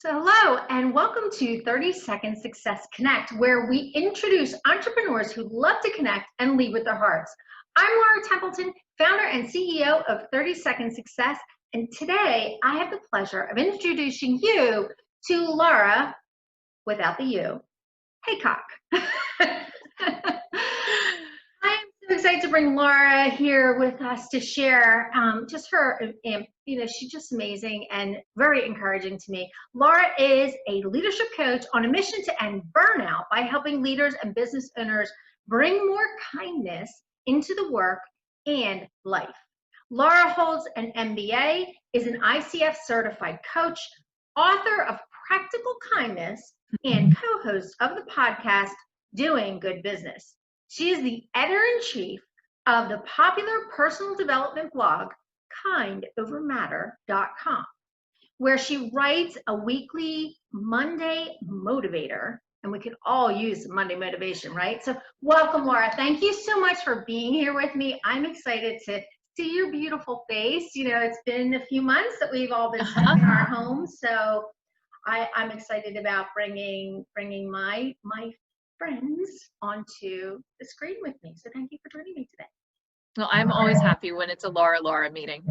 So hello and welcome to 30 Second Success Connect, where we introduce entrepreneurs who love to connect and lead with their hearts. I'm Lara Templeton, founder and CEO of 30 Second Success, and today I have the pleasure of introducing you to Lara, without the U, Heacock. I'm so excited to bring Lara here with us to share just her, she's just amazing and very encouraging to me. Lara is a leadership coach on a mission to end burnout by helping leaders and business owners bring more kindness into the work and life. Lara holds an MBA, is an ICF certified coach, author of Practical Kindness, and co-host of the podcast, Doing Good Business. She is the editor-in-chief of the popular personal development blog, kindovermatter.com, where she writes a weekly Monday Motivator, and we can all use Monday motivation, right? So welcome, Lara. Thank you so much for being here with me. I'm excited to see your beautiful face. You know, it's been a few months that we've all been stuck in our homes, so I'm excited about bringing my friends onto the screen with me. So thank you for joining me today. Well, I'm always happy when it's a Lara meeting.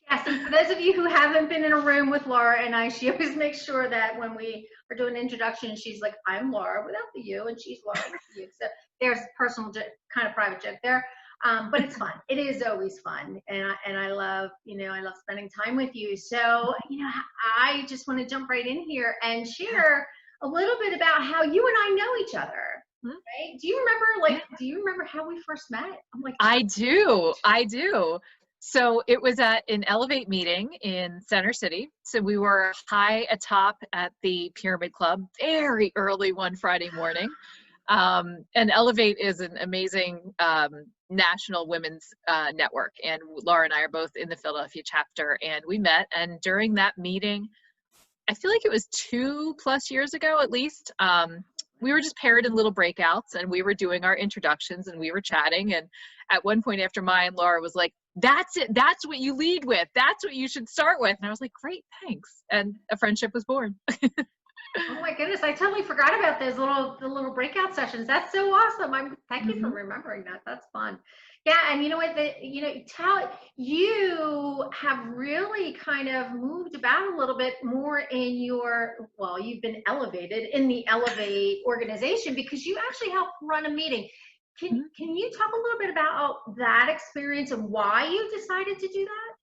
Yes, and for those of you who haven't been in a room with Lara and I, she always makes sure that when we are doing an introduction, she's like, I'm Lara without the U, and she's Lara with the U. So there's a personal, kind of private joke there. But it's fun. It is always fun. And I love, I love spending time with you. So, I just want to jump right in here and share a little bit about how you and I know each other. Right? Do you remember how we first met? I'm like, I do. So it was at an Ellevate meeting in Center City. So we were high atop at the Pyramid Club very early one Friday morning. And Ellevate is an amazing national women's network. And Lara and I are both in the Philadelphia chapter. And we met. And during that meeting, I feel like it was 2+ years ago at least, we were just paired in little breakouts and we were doing our introductions and we were chatting. And at one point after mine, Lara was like, that's it. That's what you lead with. That's what you should start with. And I was like, great, thanks. And a friendship was born. Oh my goodness, I totally forgot about those little breakout sessions. That's so awesome. Thank you for remembering that. That's fun. Yeah, and you know what, you have really kind of moved about a little bit more in you've been elevated in the Ellevate organization because you actually helped run a meeting. Can you talk a little bit about that experience and why you decided to do that?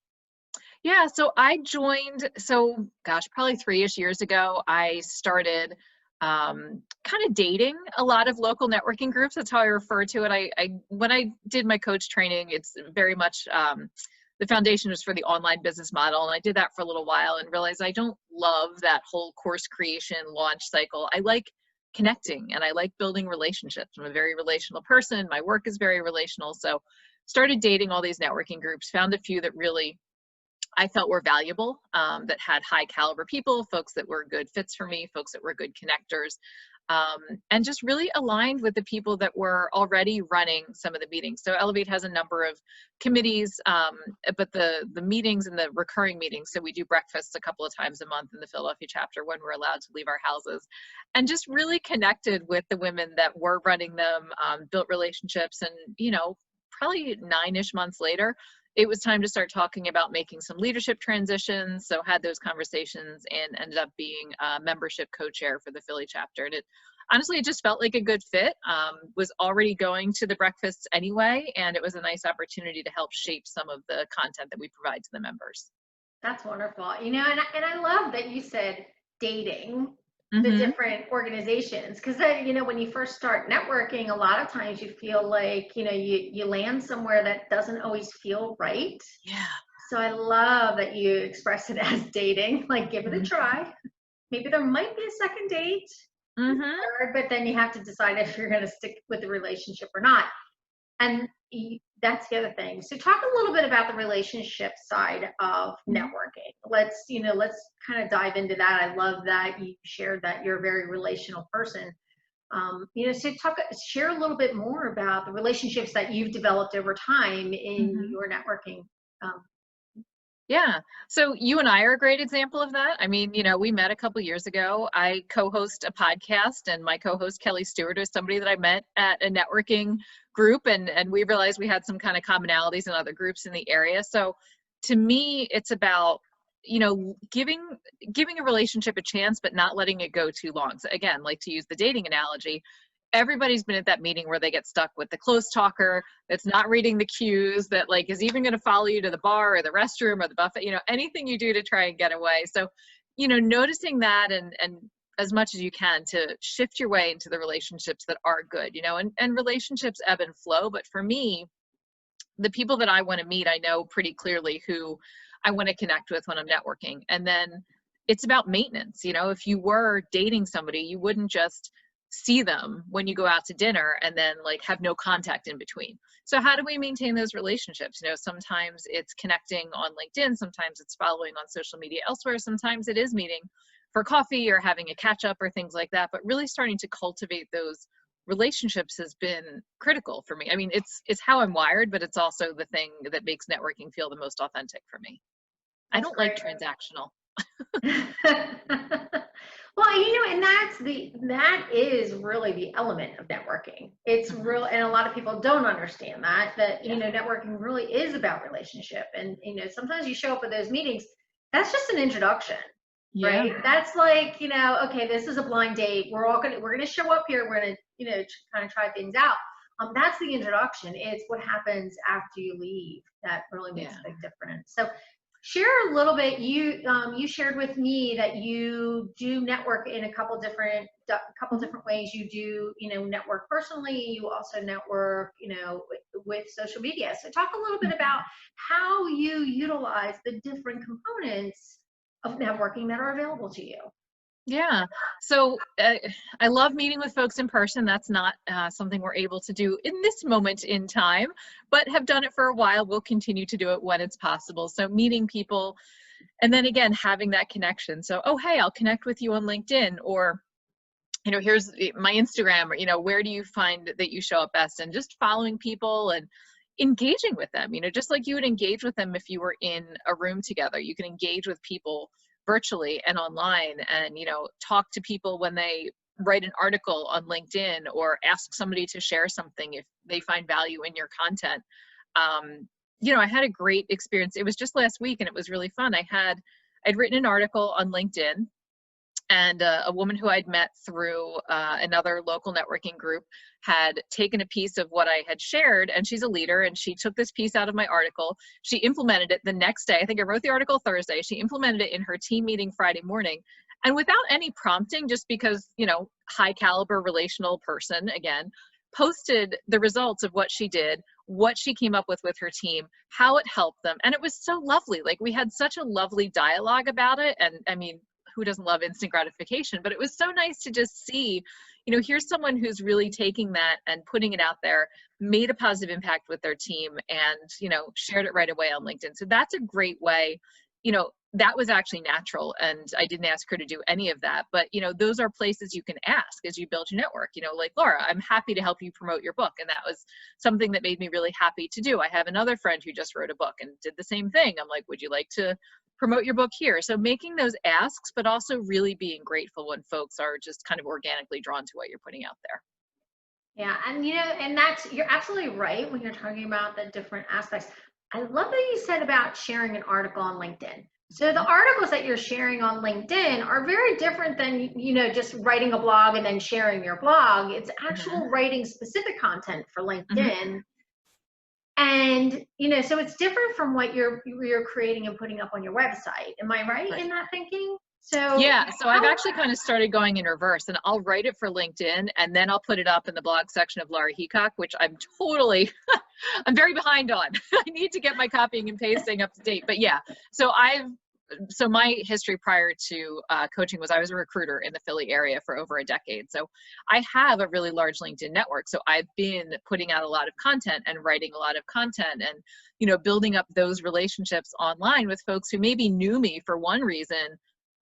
Yeah, so I joined, probably 3-ish years ago, I started kind of dating a lot of local networking groups. That's how I refer to it. When I did my coach training, it's very much, the foundation was for the online business model. And I did that for a little while and realized I don't love that whole course creation launch cycle. I like connecting and I like building relationships. I'm a very relational person. My work is very relational. So started dating all these networking groups, found a few that really I felt were valuable, that had high caliber people, folks that were good fits for me, folks that were good connectors, and just really aligned with the people that were already running some of the meetings. So Ellevate has a number of committees, but the meetings and the recurring meetings, so we do breakfasts a couple of times a month in the Philadelphia chapter when we're allowed to leave our houses, and just really connected with the women that were running them, built relationships, and probably 9-ish months later, it was time to start talking about making some leadership transitions. So had those conversations and ended up being a membership co-chair for the Philly chapter. And honestly, it just felt like a good fit. Was already going to the breakfasts anyway. And it was a nice opportunity to help shape some of the content that we provide to the members. That's wonderful. And I love that you said dating the different organizations, because when you first start networking, a lot of times you feel like you land somewhere that doesn't always feel right. Yeah. So I love that you express it as dating, like give it a try. Maybe there might be a second date, third, but then you have to decide if you're going to stick with the relationship or not. And that's the other thing. So talk a little bit about the relationship side of networking. Let's kind of dive into that. I love that you shared that you're a very relational person. So share a little bit more about the relationships that you've developed over time in your networking Yeah. So you and I are a great example of that. I mean, we met a couple years ago. I co-host a podcast, and my co-host Kelly Stewart is somebody that I met at a networking group, and we realized we had some kind of commonalities in other groups in the area. So to me, it's about, giving a relationship a chance, but not letting it go too long. So again, like to use the dating analogy, everybody's been at that meeting where they get stuck with the close talker that's not reading the cues, that like is even going to follow you to the bar or the restroom or the buffet, anything you do to try and get away. So, noticing that, and as much as you can to shift your way into the relationships that are good, and relationships ebb and flow. But for me, the people that I want to meet, I know pretty clearly who I want to connect with when I'm networking. And then it's about maintenance. If you were dating somebody, you wouldn't just see them when you go out to dinner and then like have no contact in between. So how do we maintain those relationships? Sometimes it's connecting on LinkedIn, sometimes it's following on social media elsewhere, sometimes it is meeting for coffee or having a catch up or things like that. But really starting to cultivate those relationships has been critical for me. I mean, it's how I'm wired, but it's also the thing that makes networking feel the most authentic for me. I That's don't great. like transactional. Well, and that is really the element of networking. It's real, and a lot of people don't understand that networking really is about relationship. And sometimes you show up at those meetings, that's just an introduction. Yeah. Right? That's like, okay, this is a blind date. We're gonna show up here. We're gonna, kind of try things out. That's the introduction. It's what happens after you leave that really makes a big difference. So share a little bit. You shared with me that you do network in a couple different ways. You do, network personally. You also network, with social media. So talk a little bit about how you utilize the different components of networking that are available to you. Yeah. So I love meeting with folks in person. That's not something we're able to do in this moment in time, but have done it for a while. We'll continue to do it when it's possible. So meeting people, and then again, having that connection. So, oh, hey, I'll connect with you on LinkedIn, or, here's my Instagram, or, where do you find that you show up best? And just following people and engaging with them, just like you would engage with them if you were in a room together. You can engage with people virtually and online, and talk to people when they write an article on LinkedIn, or ask somebody to share something if they find value in your content. I had a great experience. It was just last week and it was really fun. I'd written an article on LinkedIn, and a woman who I'd met through another local networking group had taken a piece of what I had shared, and she's a leader, and she took this piece out of my article. She implemented it the next day. I think I wrote the article Thursday. She implemented it in her team meeting Friday morning. And without any prompting, just because, high caliber relational person, again, posted the results of what she did, what she came up with her team, how it helped them. And it was so lovely. Like, we had such a lovely dialogue about it. And I mean, who doesn't love instant gratification? But it was so nice to just see, here's someone who's really taking that and putting it out there, made a positive impact with their team, and, shared it right away on LinkedIn. So that's a great way. That was actually natural, and I didn't ask her to do any of that. But, those are places you can ask as you build your network. Like, Laura, I'm happy to help you promote your book. And that was something that made me really happy to do. I have another friend who just wrote a book and did the same thing. I'm like, would you like to promote your book here? So making those asks, but also really being grateful when folks are just kind of organically drawn to what you're putting out there. Yeah, and you're absolutely right when you're talking about the different aspects. I love that you said about sharing an article on LinkedIn. So the articles that you're sharing on LinkedIn are very different than, just writing a blog and then sharing your blog. It's actual writing specific content for LinkedIn. And, so it's different from what you're creating and putting up on your website. Am I right in that thinking? So yeah, so I've actually kind of started going in reverse, and I'll write it for LinkedIn, and then I'll put it up in the blog section of Lara Heacock, which I'm totally, I'm very behind on. I need to get my copying and pasting up to date. But yeah, so my history prior to coaching was I was a recruiter in the Philly area for over a decade. So I have a really large LinkedIn network. So I've been putting out a lot of content and writing a lot of content, and, building up those relationships online with folks who maybe knew me for one reason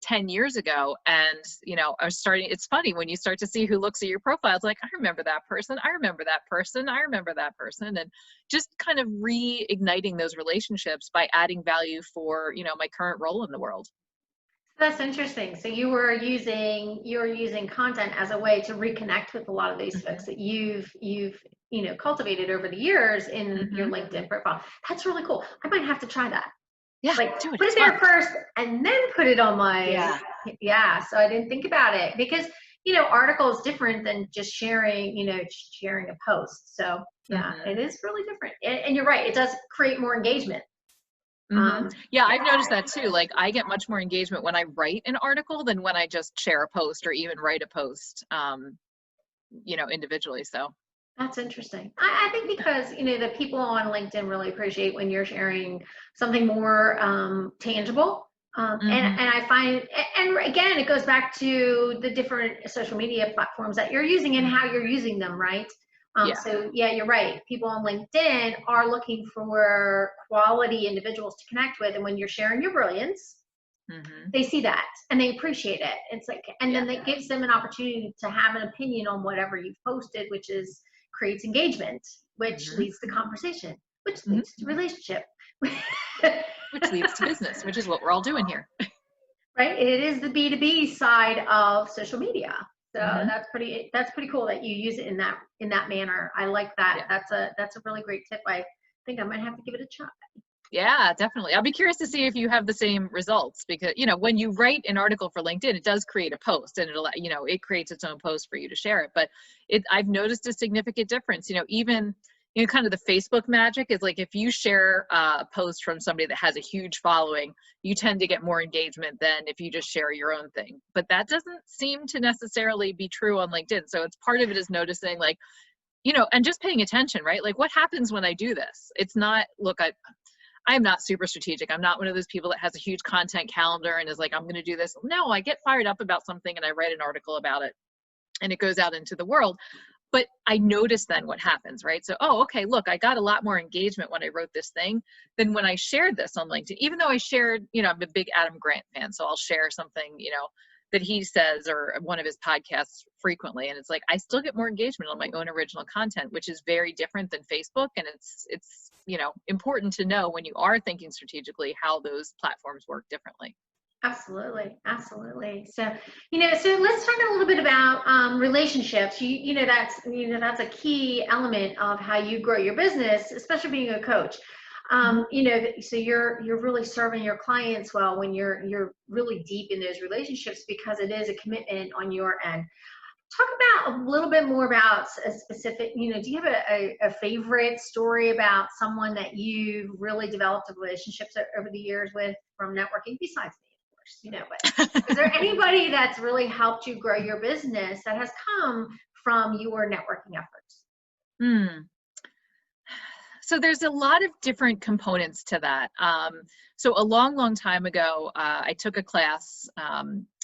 10 years ago. And, you know, it's funny when you start to see who looks at your profile, it's like, I remember that person. I remember that person. I remember that person. And just kind of reigniting those relationships by adding value for, you know, my current role in the world. That's interesting. So you're using content as a way to reconnect with a lot of these folks that you've cultivated over the years in your LinkedIn profile. That's really cool. I might have to try that. Yeah, Like do it. put it there first and then put it on my so I didn't think about it because article is different than just sharing a post. So it is really different. And you're right, it does create more engagement. Yeah, I've noticed that too. Like I get much more engagement when I write an article than when I just share a post or even write a post, individually. So that's interesting. I think because the people on LinkedIn really appreciate when you're sharing something more tangible. And I find, and again, it goes back to the different social media platforms that you're using and how you're using them, right? So yeah, you're right. People on LinkedIn are looking for quality individuals to connect with, and when you're sharing your brilliance, they see that and they appreciate it. It's like, and then that gives them an opportunity to have an opinion on whatever you've posted, which creates engagement, which leads to conversation, which leads to relationship, which leads to business, which is what we're all doing here. Right. It is the B2B side of social media. So that's pretty cool that you use it in that manner. I like that. Yeah. That's a really great tip. I think I might have to give it a try. Yeah, definitely. I'll be curious to see if you have the same results because, when you write an article for LinkedIn, it does create a post and it creates its own post for you to share it. But I've noticed a significant difference, even, kind of the Facebook magic is like, if you share a post from somebody that has a huge following, you tend to get more engagement than if you just share your own thing. But that doesn't seem to necessarily be true on LinkedIn. So it's part of it is noticing like, and just paying attention, right? Like what happens when I do this? It's not, look, I'm not super strategic. I'm not one of those people that has a huge content calendar and is like, I'm going to do this. No, I get fired up about something and I write an article about it and it goes out into the world. But I notice then what happens, right? So, okay, look, I got a lot more engagement when I wrote this thing than when I shared this on LinkedIn. Even though I shared, I'm a big Adam Grant fan, so I'll share something, that he says or one of his podcasts frequently. And it's like, I still get more engagement on my own original content, which is very different than Facebook. And it's important to know when you are thinking strategically how those platforms work differently. Absolutely. Absolutely. So, so let's talk a little bit about relationships. That's a key element of how you grow your business, especially being a coach. So you're really serving your clients well when you're really deep in those relationships because it is a commitment on your end. Talk about a little bit more about a specific, do you have a favorite story about someone that you've really developed a relationship over the years with from networking besides me, of course, but is there anybody that's really helped you grow your business that has come from your networking efforts? So there's a lot of different components to that. So a long time ago, I took a class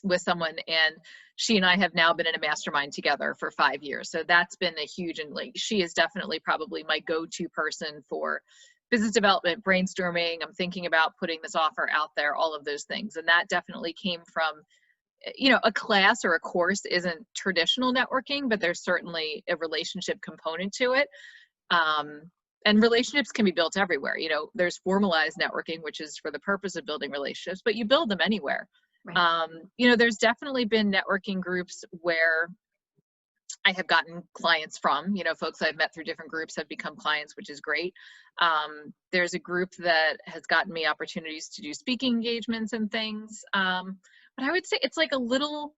with someone and she and I have now been in a mastermind together for 5 years. So that's been a huge, and like, she is definitely probably my go-to person for business development, brainstorming. I'm thinking about putting this offer out there, all of those things. And that definitely came from, a class or a course isn't traditional networking, but there's certainly a relationship component to it. And relationships can be built everywhere. There's formalized networking, which is for the purpose of building relationships, but you build them anywhere. Right. There's definitely been networking groups where I have gotten clients from, folks I've met through different groups have become clients, which is great. There's a group that has gotten me opportunities to do speaking engagements and things. But I would say it's like a little,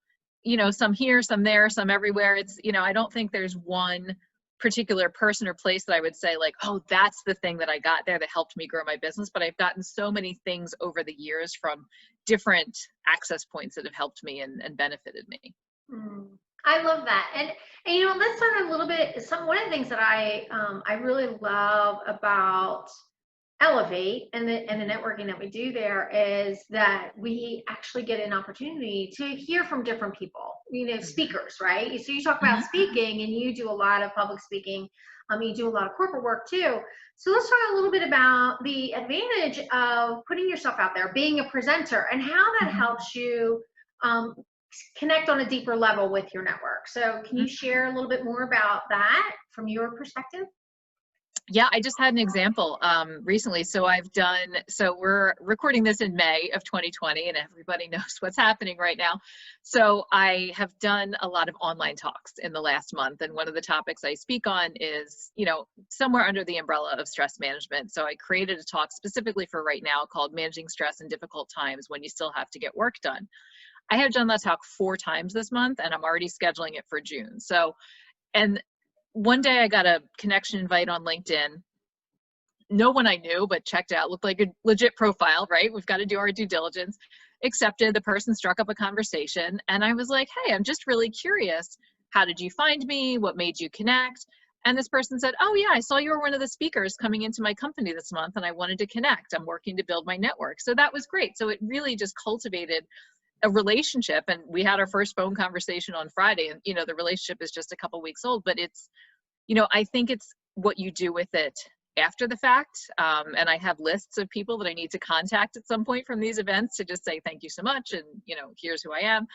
some here, some there, some everywhere. It's, I don't think there's one particular person or place that I would say like, oh, that's the thing that I got there that helped me grow my business. But I've gotten so many things over the years from different access points that have helped me and benefited me. I love that. And let's talk a little bit. One of the things that I really love about Ellevate and the networking that we do there is that we actually get an opportunity to hear from different people, speakers, right? So you talk about speaking and you do a lot of public speaking. You do a lot of corporate work too. So let's talk a little bit about the advantage of putting yourself out there, being a presenter, and how that helps you connect on a deeper level with your network. So can you share a little bit more about that from your perspective? Yeah, I just had an example recently. So we're recording this in May of 2020, and everybody knows what's happening right now. So I have done a lot of online talks in the last month, and one of the topics I speak on is, somewhere under the umbrella of stress management. So I created a talk specifically for right now called Managing Stress in Difficult Times When You Still Have to Get Work Done. I have done that talk 4 times this month, and I'm already scheduling it for June. So, and one day I got a connection invite on LinkedIn. No one I knew, but checked out, looked like a legit profile, right? We've got to do our due diligence. Accepted, the person struck up a conversation, and I was like, hey, I'm just really curious. How did you find me? What made you connect? And this person said, oh yeah, I saw you were one of the speakers coming into my company this month, and I wanted to connect. I'm working to build my network. So that was great. So it really just cultivated a relationship, and we had our first phone conversation on Friday, and the relationship is just a couple weeks old, but it's, I think it's what you do with it after the fact. And I have lists of people that I need to contact at some point from these events to just say thank you so much, and here's who I am.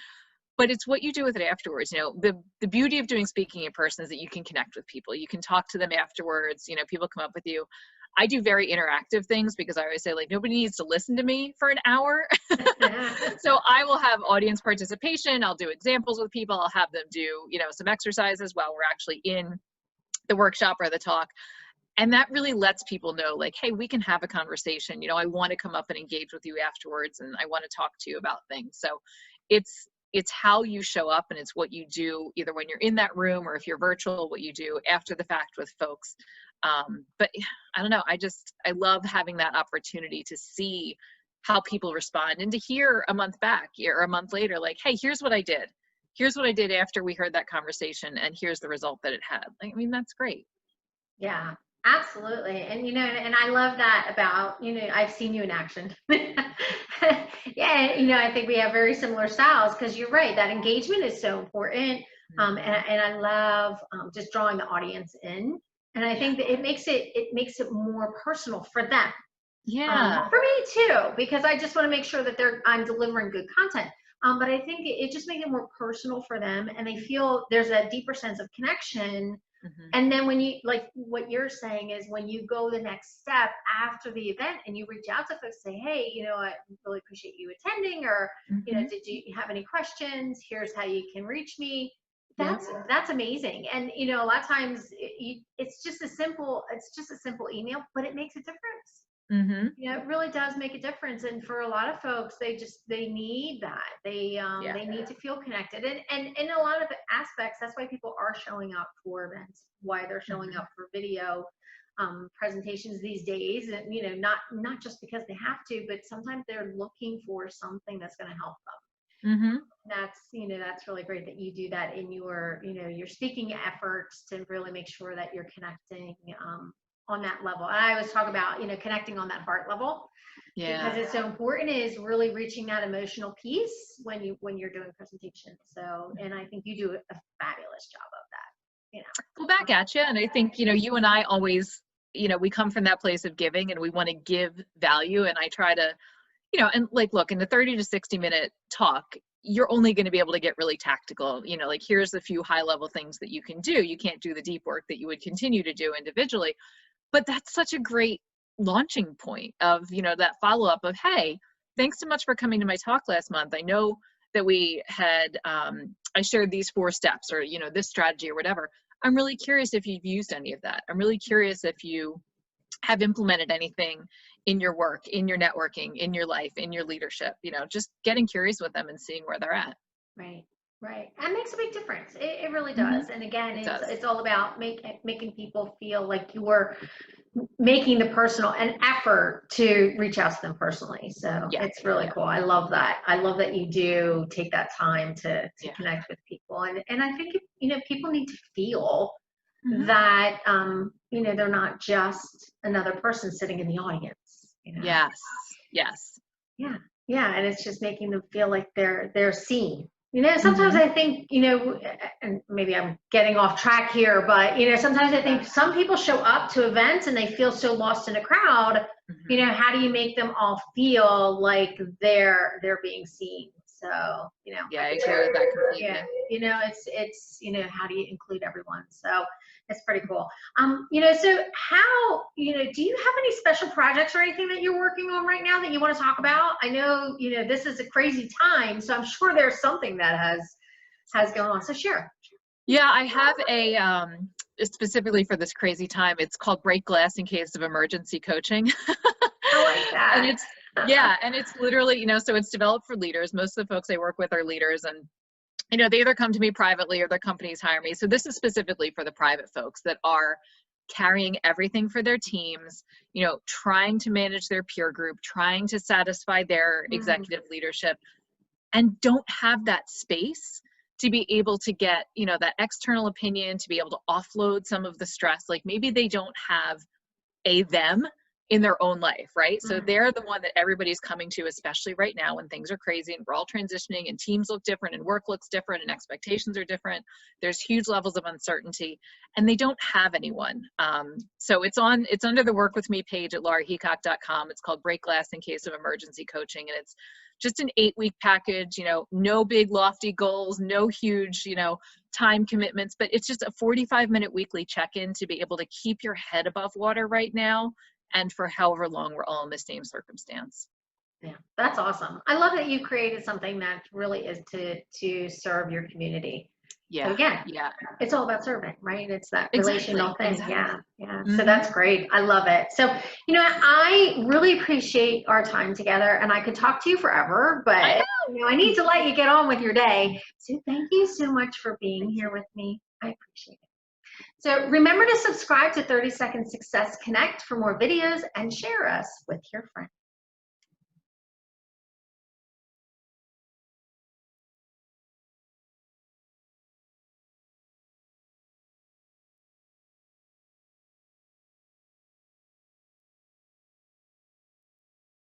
But it's what you do with it afterwards. The beauty of doing speaking in person is that you can connect with people. You can talk to them afterwards. People come up with you. I do very interactive things because I always say, like, nobody needs to listen to me for an hour. So I will have audience participation. I'll do examples with people. I'll have them do, some exercises while we're actually in the workshop or the talk. And that really lets people know, like, hey, we can have a conversation. I want to come up and engage with you afterwards, and I want to talk to you about things. So it's how you show up, and it's what you do either when you're in that room or if you're virtual, what you do after the fact with folks. But I don't know, I love having that opportunity to see how people respond, and to hear a month back or a month later, like, hey, here's what I did. Here's what I did after we heard that conversation, and here's the result that it had. I mean, that's great. Yeah, absolutely. And, and I love that about, I've seen you in action. Yeah. I think we have very similar styles, because you're right. That engagement is so important. And I love just drawing the audience in. And I think that it makes it more personal for them. Yeah. For me too, because I just want to make sure that I'm delivering good content. But I think it just makes it more personal for them, and they feel there's a deeper sense of connection. And then when you, like what you're saying is, when you go the next step after the event and you reach out to folks, say, hey, I really appreciate you attending, or, did you have any questions? Here's how you can reach me. That's amazing. And, a lot of times it's just a simple email, but it makes a difference. It really does make a difference. And for a lot of folks, they need that. They need to feel connected. And in a lot of aspects, that's why people are showing up for events, why they're showing up for video presentations these days. And, not just because they have to, but sometimes they're looking for something that's going to help them. That's really great that you do that in your, your speaking efforts, to really make sure that you're connecting on that level. And I always talk about, connecting on that heart level, because it's so important, is really reaching that emotional piece when you're doing presentations. So, and I think you do a fabulous job of that, Well, back at you. And I think, you and I always, we come from that place of giving, and we want to give value. And I try to, and like, look, in the 30 to 60 minute talk, you're only going to be able to get really tactical. Like, here's a few high level things that you can do. You can't do the deep work that you would continue to do individually. But that's such a great launching point of, that follow-up of, hey, thanks so much for coming to my talk last month. I know that we had, I shared these 4 steps, or, this strategy or whatever. I'm really curious if you've used any of that. I'm really curious if you have implemented anything in your work, in your networking, in your life, in your leadership, just getting curious with them and seeing where they're at. Right. That makes a big difference. It really does. And again, it's all about making people feel like you're making an effort to reach out to them personally. So it's really cool. I love that. I love that you do take that time to connect with people. And I think, people need to feel that, they're not just another person sitting in the audience. Yes. Yeah. And it's just making them feel like they're seen. Sometimes I think, and maybe I'm getting off track here, but, sometimes I think some people show up to events and they feel so lost in a crowd. How do you make them all feel like they're being seen? So, Yeah, I agree with that completely. yeah, it's, how do you include everyone? So it's pretty cool. So how, do you have any special projects or anything that you're working on right now that you want to talk about? I know, this is a crazy time, so I'm sure there's something that has going on. So share. Yeah, I have specifically for this crazy time, it's called Break Glass in Case of Emergency Coaching. I like that. And it's literally, so it's developed for leaders. Most of the folks I work with are leaders, and they either come to me privately or their companies hire me. So this is specifically for the private folks that are carrying everything for their teams, trying to manage their peer group, trying to satisfy their executive leadership, and don't have that space to be able to get, that external opinion, to be able to offload some of the stress. Like maybe they don't have a them in their own life, right? So they're the one that everybody's coming to, especially right now when things are crazy and we're all transitioning and teams look different and work looks different and expectations are different. There's huge levels of uncertainty and they don't have anyone. So it's under the Work With Me page at laraheacock.com. It's called Break Glass in Case of Emergency Coaching. And it's just an 8-week package, no big lofty goals, no huge, time commitments, but it's just a 45-minute weekly check-in to be able to keep your head above water right now and for however long we're all in the same circumstance. Yeah, that's awesome. I love that you created something that really is to serve your community. Yeah. So again, yeah, it's all about serving, right? It's that exactly, relational thing. exactly. Yeah. So that's great. I love it. So, I really appreciate our time together, and I could talk to you forever, but I need to let you get on with your day. So thank you so much for being here with me. I appreciate it. So remember to subscribe to 30 Second Success Connect for more videos and share us with your friends.